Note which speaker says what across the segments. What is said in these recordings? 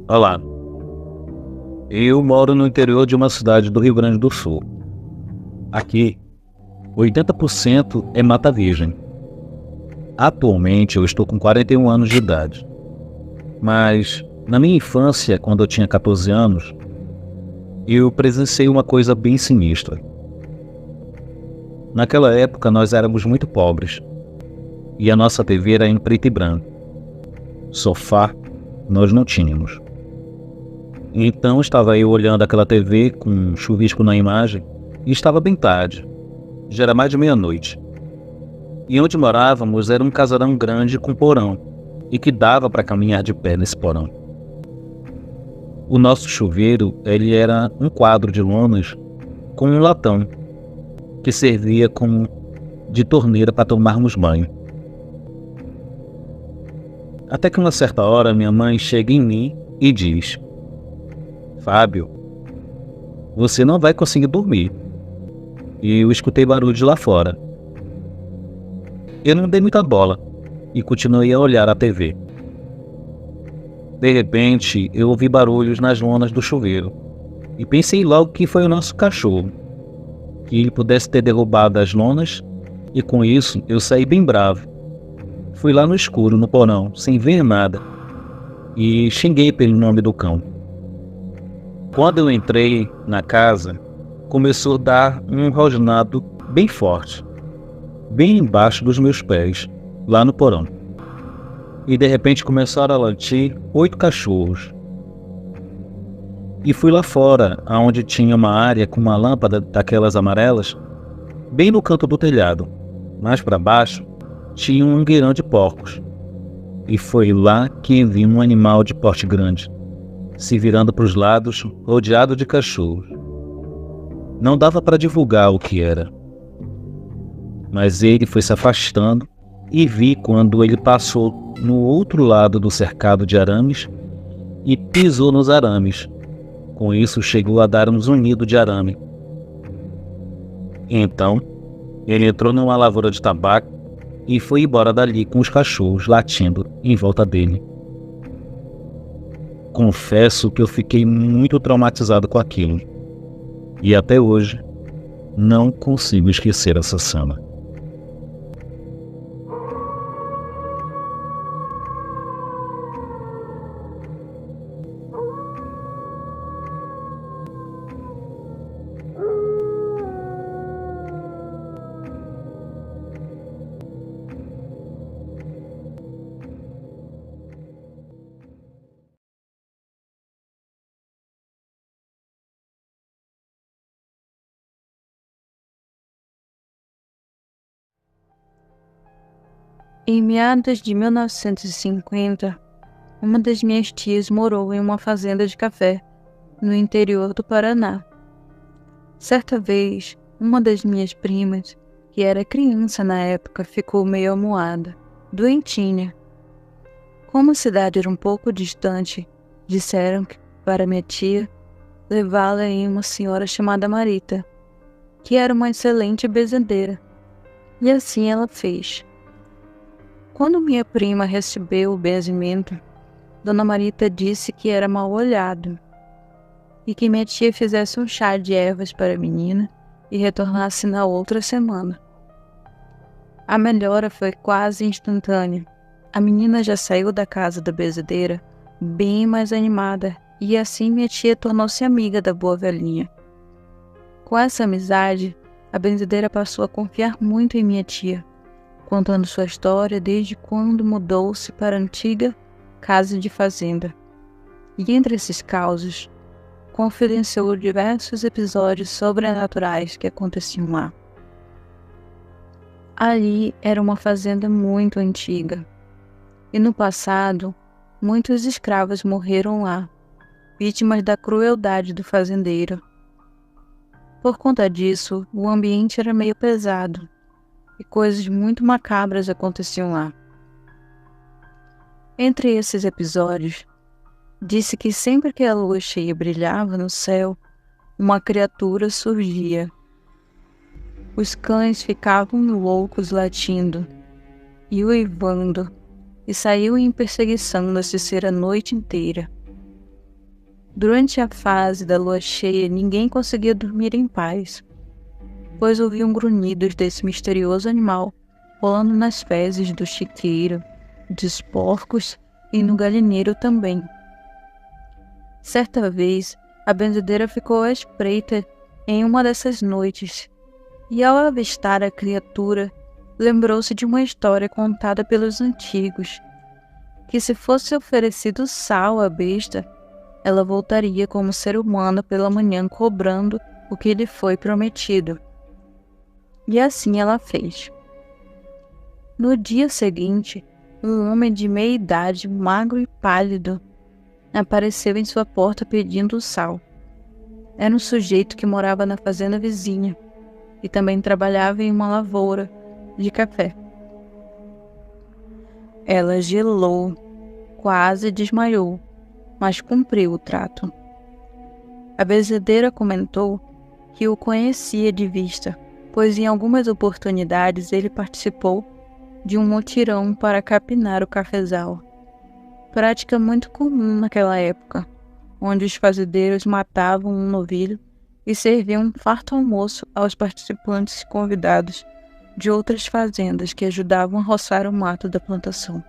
Speaker 1: Olá, eu moro no interior de uma cidade do Rio Grande do Sul. Aqui, 80% é mata virgem. Atualmente eu estou com 41 anos de idade. Mas, na minha infância, quando eu tinha 14 anos, eu presenciei uma coisa bem sinistra. Naquela época nós éramos muito pobres e a nossa TV era em preto e branco. Sofá nós não tínhamos. Então estava eu olhando aquela TV com um chuvisco na imagem e estava bem tarde, já era mais de meia-noite. E onde morávamos era um casarão grande com porão e que dava para caminhar de pé nesse porão. O nosso chuveiro ele era um quadro de lonas com um latão que servia como de torneira para tomarmos banho. Até que uma certa hora minha mãe chega em mim e diz: Fábio, você não vai conseguir dormir. E eu escutei barulho de lá fora. Eu não dei muita bola e continuei a olhar a TV. De repente, eu ouvi barulhos nas lonas do chuveiro e pensei logo que foi o nosso cachorro, que ele pudesse ter derrubado as lonas, e com isso eu saí bem bravo. Fui lá no escuro, no porão, sem ver nada, e xinguei pelo nome do cão. Quando eu entrei na casa, começou a dar um rosnado bem forte, bem embaixo dos meus pés, lá no porão. E de repente começaram a latir 8 cachorros. E fui lá fora, onde tinha uma área com uma lâmpada daquelas amarelas, bem no canto do telhado. Mais para baixo, tinha um mangueirão de porcos. E foi lá que vi um animal de porte grande, se virando para os lados, rodeado de cachorros. Não dava para divulgar o que era, mas ele foi se afastando e vi quando ele passou no outro lado do cercado de arames e pisou nos arames. Com isso chegou a dar um zunido de arame. Então, ele entrou numa lavoura de tabaco e foi embora dali com os cachorros latindo em volta dele. Confesso que eu fiquei muito traumatizado com aquilo. E até hoje, não consigo esquecer essa cena.
Speaker 2: Em meados de 1950, uma das minhas tias morou em uma fazenda de café, no interior do Paraná. Certa vez, uma das minhas primas, que era criança na época, ficou meio amuada, doentinha. Como a cidade era um pouco distante, disseram que, para minha tia, levá-la em uma senhora chamada Marita, que era uma excelente bezendeira. E assim ela fez. Quando minha prima recebeu o benzimento, Dona Marita disse que era mal olhado e que minha tia fizesse um chá de ervas para a menina e retornasse na outra semana. A melhora foi quase instantânea. A menina já saiu da casa da benzedeira bem mais animada e assim minha tia tornou-se amiga da boa velhinha. Com essa amizade, a benzedeira passou a confiar muito em minha tia, contando sua história desde quando mudou-se para a antiga casa de fazenda. E entre esses causos, confidenciou diversos episódios sobrenaturais que aconteciam lá. Ali era uma fazenda muito antiga, e no passado, muitos escravos morreram lá, vítimas da crueldade do fazendeiro. Por conta disso, o ambiente era meio pesado, e coisas muito macabras aconteciam lá. Entre esses episódios, disse que sempre que a lua cheia brilhava no céu, uma criatura surgia. Os cães ficavam loucos latindo e uivando, e saíam em perseguição desse ser a noite inteira. Durante a fase da lua cheia, ninguém conseguia dormir em paz, pois ouviam grunhidos desse misterioso animal rolando nas fezes do chiqueiro, dos porcos e no galinheiro também. Certa vez, a benzedeira ficou à espreita em uma dessas noites, e ao avistar a criatura, lembrou-se de uma história contada pelos antigos, que se fosse oferecido sal à besta, ela voltaria como ser humano pela manhã cobrando o que lhe foi prometido. E assim ela fez. No dia seguinte, um homem de meia idade, magro e pálido, apareceu em sua porta pedindo sal. Era um sujeito que morava na fazenda vizinha e também trabalhava em uma lavoura de café. Ela gelou, quase desmaiou, mas cumpriu o trato. A benzedeira comentou que o conhecia de vista, pois em algumas oportunidades ele participou de um mutirão para capinar o cafezal, prática muito comum naquela época, onde os fazendeiros matavam um novilho e serviam um farto almoço aos participantes convidados de outras fazendas que ajudavam a roçar o mato da plantação.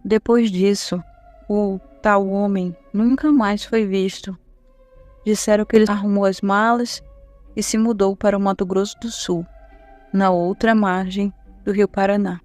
Speaker 2: Depois disso, o tal homem nunca mais foi visto. Disseram que ele arrumou as malas e se mudou para o Mato Grosso do Sul, na outra margem do Rio Paraná.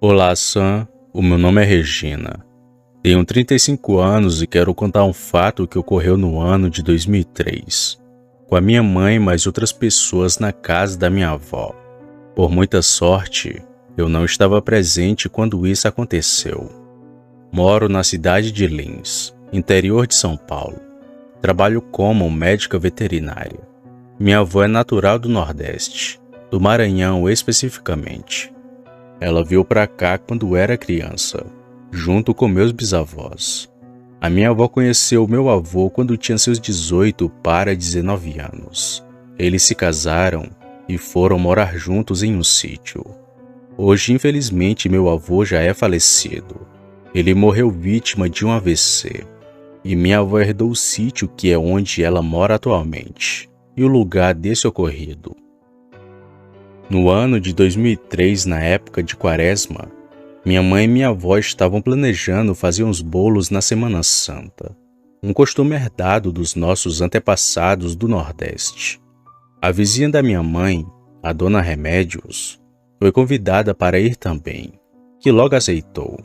Speaker 3: Olá, Sam. O meu nome é Regina. Tenho 35 anos e quero contar um fato que ocorreu no ano de 2003, com a minha mãe e mais outras pessoas na casa da minha avó. Por muita sorte, eu não estava presente quando isso aconteceu. Moro na cidade de Lins, interior de São Paulo. Trabalho como médica veterinária. Minha avó é natural do Nordeste, do Maranhão especificamente. Ela veio pra cá quando era criança, junto com meus bisavós. A minha avó conheceu meu avô quando tinha seus 18 para 19 anos. Eles se casaram e foram morar juntos em um sítio. Hoje, infelizmente, meu avô já é falecido. Ele morreu vítima de um AVC. E minha avó herdou o sítio que é onde ela mora atualmente, e o lugar desse ocorrido. No ano de 2003, na época de Quaresma, minha mãe e minha avó estavam planejando fazer uns bolos na Semana Santa, um costume herdado dos nossos antepassados do Nordeste. A vizinha da minha mãe, a Dona Remédios, foi convidada para ir também, que logo aceitou.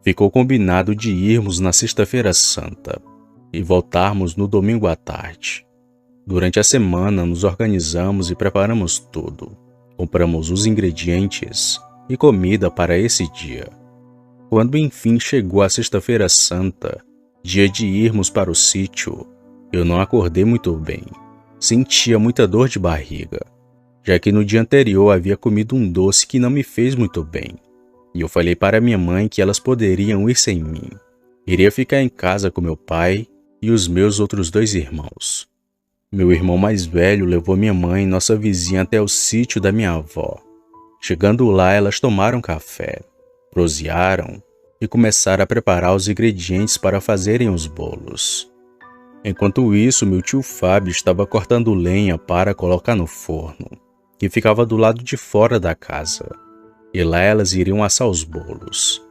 Speaker 3: Ficou combinado de irmos na Sexta-feira Santa e voltarmos no domingo à tarde. Durante a semana nos organizamos e preparamos tudo. Compramos os ingredientes e comida para esse dia. Quando enfim chegou a Sexta-feira Santa, dia de irmos para o sítio, eu não acordei muito bem. Sentia muita dor de barriga, já que no dia anterior havia comido um doce que não me fez muito bem. E eu falei para minha mãe que elas poderiam ir sem mim. Iria ficar em casa com meu pai e os meus outros 2 irmãos. Meu irmão mais velho levou minha mãe e nossa vizinha até o sítio da minha avó. Chegando lá, elas tomaram café, prosearam e começaram a preparar os ingredientes para fazerem os bolos. Enquanto isso, meu tio Fábio estava cortando lenha para colocar no forno, que ficava do lado de fora da casa. E lá elas iriam assar os bolos.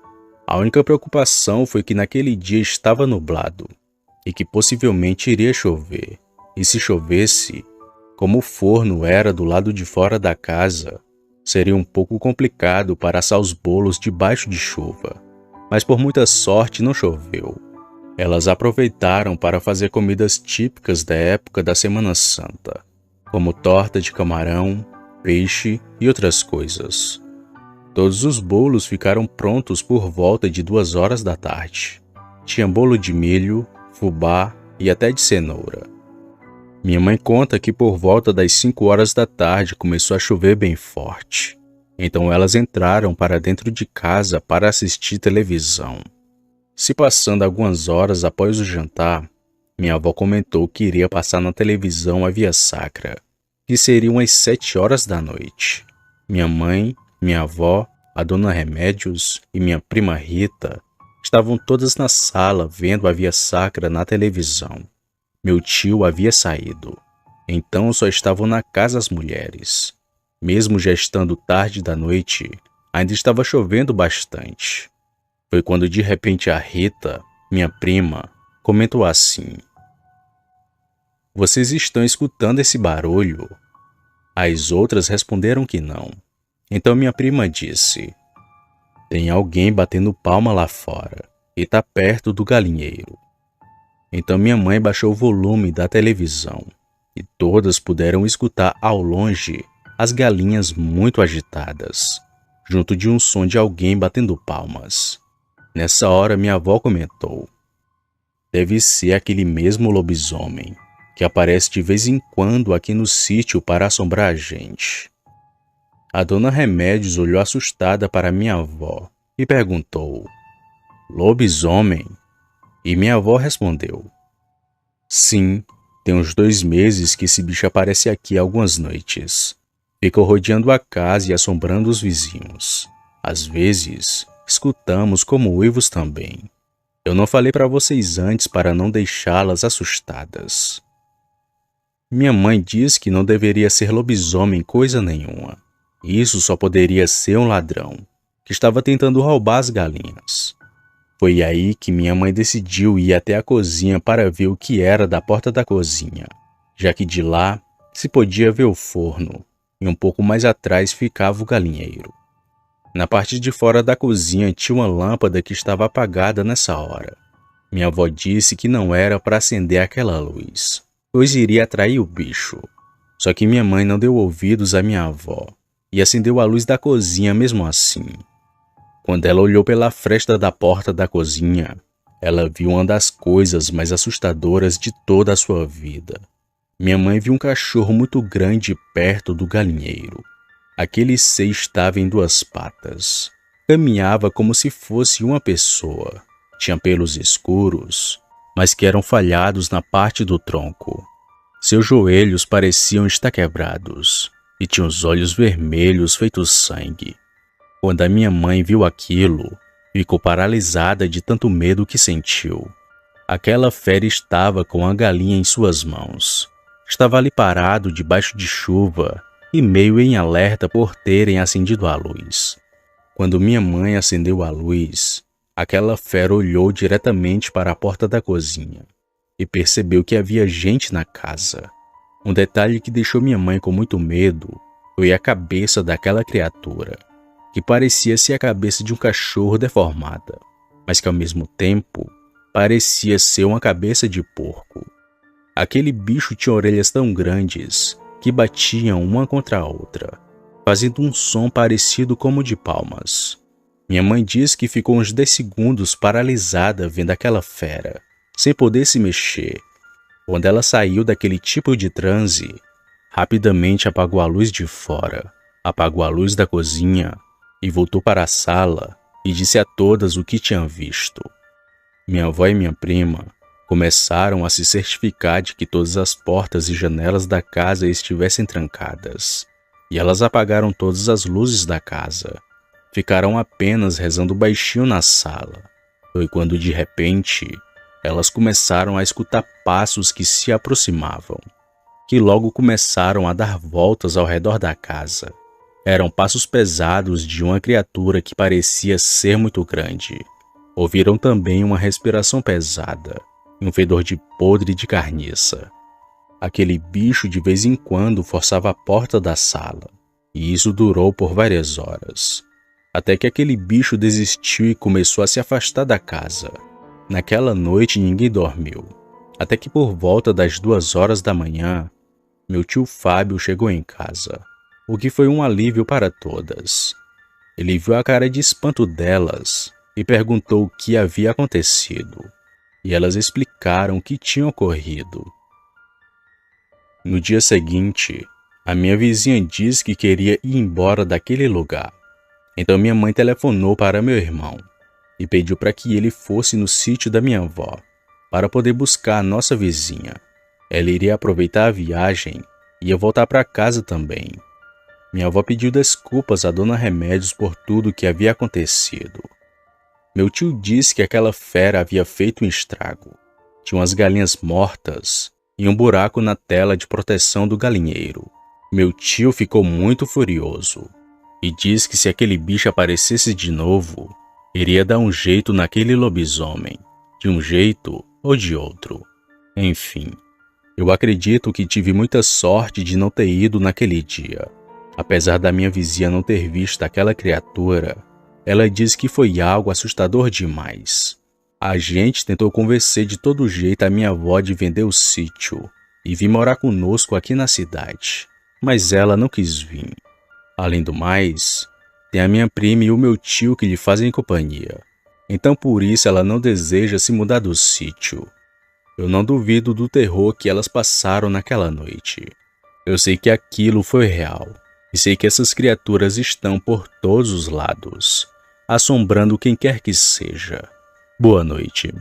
Speaker 3: A única preocupação foi que naquele dia estava nublado e que possivelmente iria chover. E se chovesse, como o forno era do lado de fora da casa, seria um pouco complicado para assar os bolos debaixo de chuva. Mas por muita sorte não choveu. Elas aproveitaram para fazer comidas típicas da época da Semana Santa, como torta de camarão, peixe e outras coisas. Todos os bolos ficaram prontos por volta de 2 horas da tarde. Tinha bolo de milho, fubá e até de cenoura. Minha mãe conta que por volta das 5 horas da tarde começou a chover bem forte. Então elas entraram para dentro de casa para assistir televisão. Se passando algumas horas após o jantar, minha avó comentou que iria passar na televisão a Via Sacra, que seriam às 7 horas da noite. Minha mãe, minha avó, a dona Remédios e minha prima Rita estavam todas na sala vendo a Via Sacra na televisão. Meu tio havia saído, então só estavam na casa as mulheres. Mesmo já estando tarde da noite, ainda estava chovendo bastante. Foi quando de repente a Rita, minha prima, comentou assim: "Vocês estão escutando esse barulho?" As outras responderam que não. Então minha prima disse: "Tem alguém batendo palma lá fora e tá perto do galinheiro." Então minha mãe baixou o volume da televisão e todas puderam escutar ao longe as galinhas muito agitadas, junto de um som de alguém batendo palmas. Nessa hora minha avó comentou: "Deve ser aquele mesmo lobisomem que aparece de vez em quando aqui no sítio para assombrar a gente." A dona Remédios olhou assustada para minha avó e perguntou: "Lobisomem?" E minha avó respondeu: "Sim, tem uns 2 meses que esse bicho aparece aqui algumas noites. Fica rodeando a casa e assombrando os vizinhos. Às vezes, escutamos como uivos também. Eu não falei para vocês antes para não deixá-las assustadas." Minha mãe diz que não deveria ser lobisomem coisa nenhuma. Isso só poderia ser um ladrão que estava tentando roubar as galinhas. Foi aí que minha mãe decidiu ir até a cozinha para ver o que era da porta da cozinha, já que de lá se podia ver o forno e um pouco mais atrás ficava o galinheiro. Na parte de fora da cozinha tinha uma lâmpada que estava apagada nessa hora. Minha avó disse que não era para acender aquela luz, pois iria atrair o bicho. Só que minha mãe não deu ouvidos à minha avó e acendeu a luz da cozinha mesmo assim. Quando ela olhou pela fresta da porta da cozinha, ela viu uma das coisas mais assustadoras de toda a sua vida. Minha mãe viu um cachorro muito grande perto do galinheiro. Aquele ser estava em 2 patas. Caminhava como se fosse uma pessoa. Tinha pelos escuros, mas que eram falhados na parte do tronco. Seus joelhos pareciam estar quebrados e tinha os olhos vermelhos feitos sangue. Quando a minha mãe viu aquilo, ficou paralisada de tanto medo que sentiu. Aquela fera estava com a galinha em suas mãos. Estava ali parado debaixo de chuva e meio em alerta por terem acendido a luz. Quando minha mãe acendeu a luz, aquela fera olhou diretamente para a porta da cozinha e percebeu que havia gente na casa. Um detalhe que deixou minha mãe com muito medo foi a cabeça daquela criatura, que parecia ser a cabeça de um cachorro deformada, mas que ao mesmo tempo parecia ser uma cabeça de porco. Aquele bicho tinha orelhas tão grandes que batiam uma contra a outra, fazendo um som parecido como de palmas. Minha mãe diz que ficou uns 10 segundos paralisada vendo aquela fera, sem poder se mexer. Quando ela saiu daquele tipo de transe, rapidamente apagou a luz de fora, apagou a luz da cozinha e voltou para a sala e disse a todas o que tinha visto. Minha avó e minha prima começaram a se certificar de que todas as portas e janelas da casa estivessem trancadas, e elas apagaram todas as luzes da casa. Ficaram apenas rezando baixinho na sala. Foi quando de repente elas começaram a escutar passos que se aproximavam, que logo começaram a dar voltas ao redor da casa. Eram passos pesados de uma criatura que parecia ser muito grande. Ouviram também uma respiração pesada e um fedor de podre de carniça. Aquele bicho de vez em quando forçava a porta da sala, e isso durou por várias horas, até que aquele bicho desistiu e começou a se afastar da casa. Naquela noite ninguém dormiu, até que por volta das 2 horas da manhã, meu tio Fábio chegou em casa. o que foi um alívio para todas. Ele viu a cara de espanto delas e perguntou o que havia acontecido, e elas explicaram o que tinha ocorrido. No dia seguinte, a minha vizinha disse que queria ir embora daquele lugar. Então minha mãe telefonou para meu irmão e pediu para que ele fosse no sítio da minha avó para poder buscar a nossa vizinha. Ela iria aproveitar a viagem e ia voltar para casa também. Minha avó pediu desculpas a Dona Remédios por tudo o que havia acontecido. Meu tio disse que aquela fera havia feito um estrago. Tinha umas galinhas mortas e um buraco na tela de proteção do galinheiro. Meu tio ficou muito furioso e disse que se aquele bicho aparecesse de novo, iria dar um jeito naquele lobisomem, de um jeito ou de outro. Enfim, eu acredito que tive muita sorte de não ter ido naquele dia. Apesar da minha vizinha não ter visto aquela criatura, ela disse que foi algo assustador demais. A gente tentou convencer de todo jeito a minha avó de vender o sítio e vir morar conosco aqui na cidade, mas ela não quis vir. Além do mais, tem a minha prima e o meu tio que lhe fazem companhia, então por isso ela não deseja se mudar do sítio. Eu não duvido do terror que elas passaram naquela noite. Eu sei que aquilo foi real. E sei que essas criaturas estão por todos os lados, assombrando quem quer que seja. Boa noite.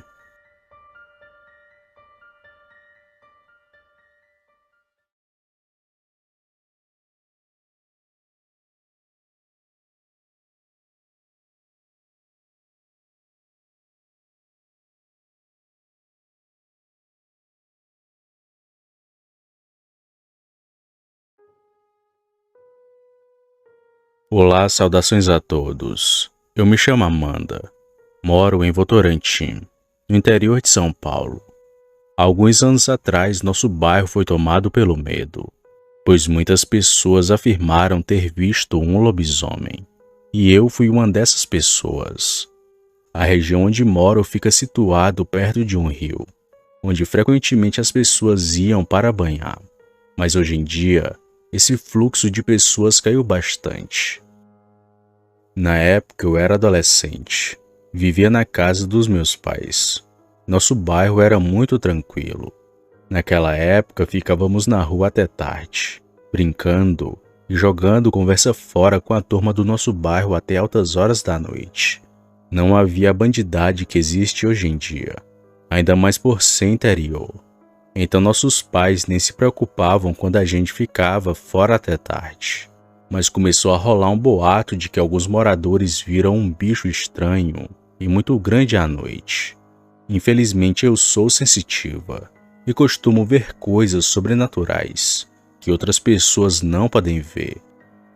Speaker 3: Olá, saudações a todos. Eu me chamo Amanda. Moro em Votorantim, no interior de São Paulo. Há alguns anos atrás, nosso bairro foi tomado pelo medo, pois muitas pessoas afirmaram ter visto um lobisomem. E eu fui uma dessas pessoas. A região onde moro fica situado perto de um rio, onde frequentemente as pessoas iam para banhar. Mas hoje em dia, esse fluxo de pessoas caiu bastante. Na época eu era adolescente, vivia na casa dos meus pais. Nosso bairro era muito tranquilo. Naquela época ficávamos na rua até tarde, brincando e jogando conversa fora com a turma do nosso bairro até altas horas da noite. Não havia a bandidagem que existe hoje em dia, ainda mais por ser interior. Então nossos pais nem se preocupavam quando a gente ficava fora até tarde. Mas começou a rolar um boato de que alguns moradores viram um bicho estranho e muito grande à noite. Infelizmente eu sou sensitiva e costumo ver coisas sobrenaturais que outras pessoas não podem ver.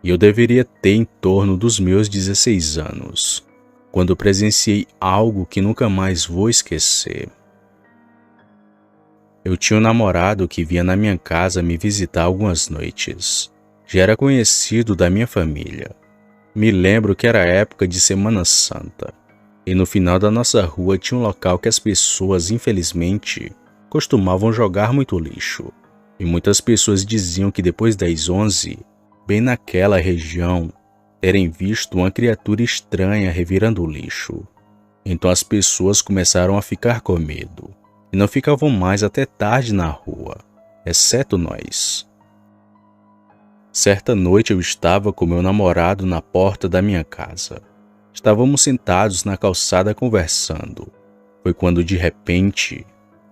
Speaker 3: E eu deveria ter em torno dos meus 16 anos, quando presenciei algo que nunca mais vou esquecer. Eu tinha um namorado que vinha na minha casa me visitar algumas noites. Já era conhecido da minha família. Me lembro que era época de Semana Santa, e no final da nossa rua tinha um local que as pessoas, infelizmente, costumavam jogar muito lixo. E muitas pessoas diziam que depois das 11, bem naquela região, terem visto uma criatura estranha revirando o lixo. Então as pessoas começaram a ficar com medo, e não ficavam mais até tarde na rua, exceto nós. Certa noite eu estava com meu namorado na porta da minha casa. Estávamos sentados na calçada conversando. Foi quando de repente,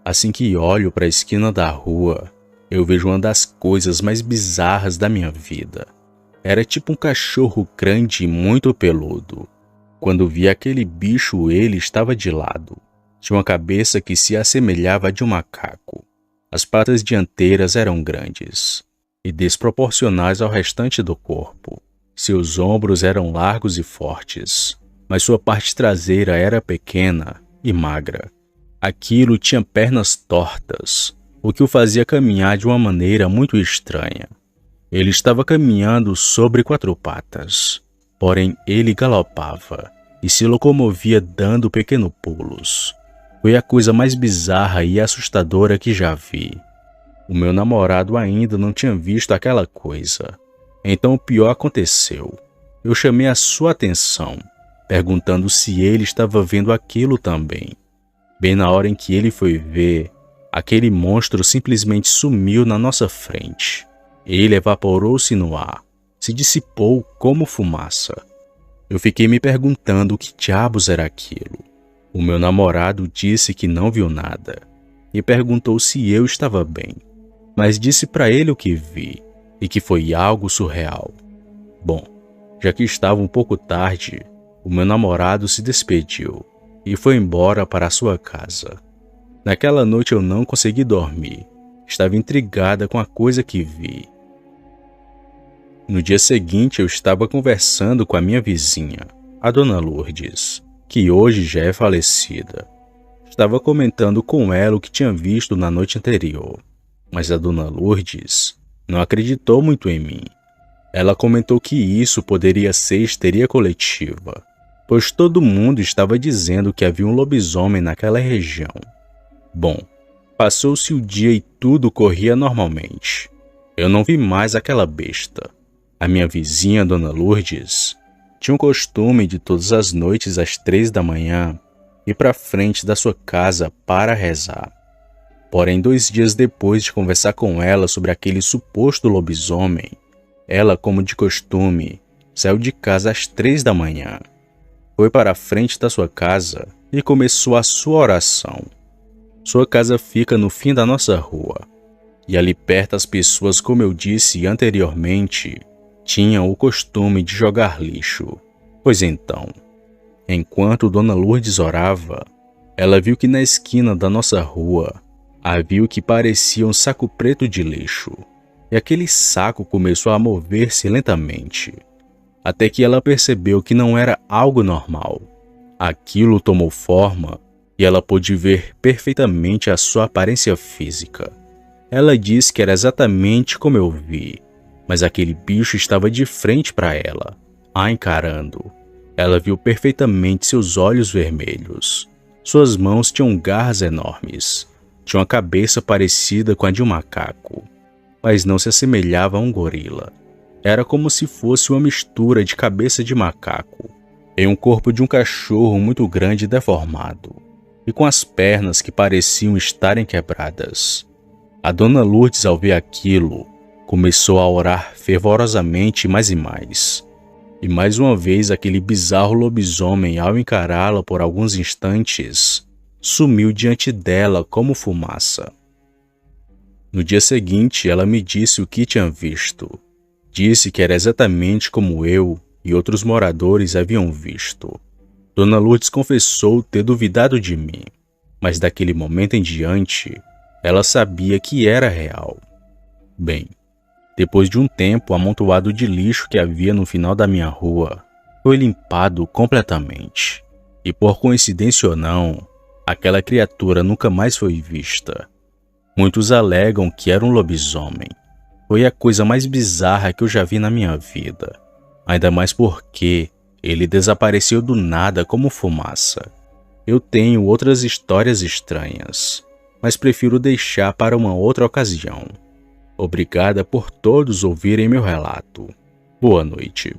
Speaker 3: assim que olho para a esquina da rua, eu vejo uma das coisas mais bizarras da minha vida. Era tipo um cachorro grande e muito peludo. Quando vi aquele bicho, ele estava de lado. Tinha uma cabeça que se assemelhava a de um macaco. As patas dianteiras eram grandes e desproporcionais ao restante do corpo. Seus ombros eram largos e fortes, mas sua parte traseira era pequena e magra. Aquilo tinha pernas tortas, o que o fazia caminhar de uma maneira muito estranha. Ele estava caminhando sobre 4 patas, porém ele galopava e se locomovia dando pequenos pulos. Foi a coisa mais bizarra e assustadora que já vi. O meu namorado ainda não tinha visto aquela coisa, Então o pior aconteceu. Eu chamei a sua atenção, perguntando se ele estava vendo aquilo também. Bem na hora em que ele foi ver, aquele monstro simplesmente sumiu na nossa frente. Ele evaporou-se no ar, se dissipou como fumaça. Eu fiquei me perguntando o que diabos era aquilo. O meu namorado disse que não viu nada e perguntou se eu estava bem, mas disse para ele o que vi e que foi algo surreal. Bom, já que estava um pouco tarde, o meu namorado se despediu e foi embora para a sua casa. Naquela noite eu não consegui dormir. Estava intrigada com a coisa que vi. No dia seguinte eu estava conversando com a minha vizinha, a dona Lourdes, que hoje já é falecida. Estava comentando com ela o que tinha visto na noite anterior, mas a dona Lourdes não acreditou muito em mim. Ela comentou que isso poderia ser histeria coletiva, pois todo mundo estava dizendo que havia um lobisomem naquela região. Bom, passou-se o dia e tudo corria normalmente. Eu não vi mais aquela besta. A minha vizinha, dona Lourdes, tinha o costume de todas as noites às 3 da manhã ir para frente da sua casa para rezar. Porém, 2 dias depois de conversar com ela sobre aquele suposto lobisomem, ela, como de costume, saiu de casa às 3 da manhã. Foi para a frente da sua casa e começou a sua oração. Sua casa fica no fim da nossa rua, e ali perto as pessoas, como eu disse anteriormente, tinham o costume de jogar lixo. Pois então, enquanto Dona Lourdes orava, ela viu que na esquina da nossa rua havia o que parecia um saco preto de lixo, e aquele saco começou a mover-se lentamente, até que ela percebeu que não era algo normal. Aquilo tomou forma e ela pôde ver perfeitamente a sua aparência física. Ela disse que era exatamente como eu vi, mas aquele bicho estava de frente para ela, a encarando. Ela viu perfeitamente seus olhos vermelhos. Suas mãos tinham garras enormes. Tinha uma cabeça parecida com a de um macaco, mas não se assemelhava a um gorila. Era como se fosse uma mistura de cabeça de macaco e um corpo de um cachorro muito grande e deformado, e com as pernas que pareciam estarem quebradas. A dona Lourdes, ao ver aquilo, começou a orar fervorosamente mais e mais. E mais uma vez aquele bizarro lobisomem, ao encará-la por alguns instantes, sumiu diante dela como fumaça. No dia seguinte, ela me disse o que tinha visto. Disse que era exatamente como eu e outros moradores haviam visto. Dona Lourdes confessou ter duvidado de mim, mas daquele momento em diante, ela sabia que era real. Bem, depois de um tempo, o amontoado de lixo que havia no final da minha rua foi limpado completamente. E por coincidência ou não, aquela criatura nunca mais foi vista. Muitos alegam que era um lobisomem. Foi a coisa mais bizarra que eu já vi na minha vida. Ainda mais porque ele desapareceu do nada como fumaça. Eu tenho outras histórias estranhas, mas prefiro deixar para uma outra ocasião. Obrigada por todos ouvirem meu relato. Boa noite.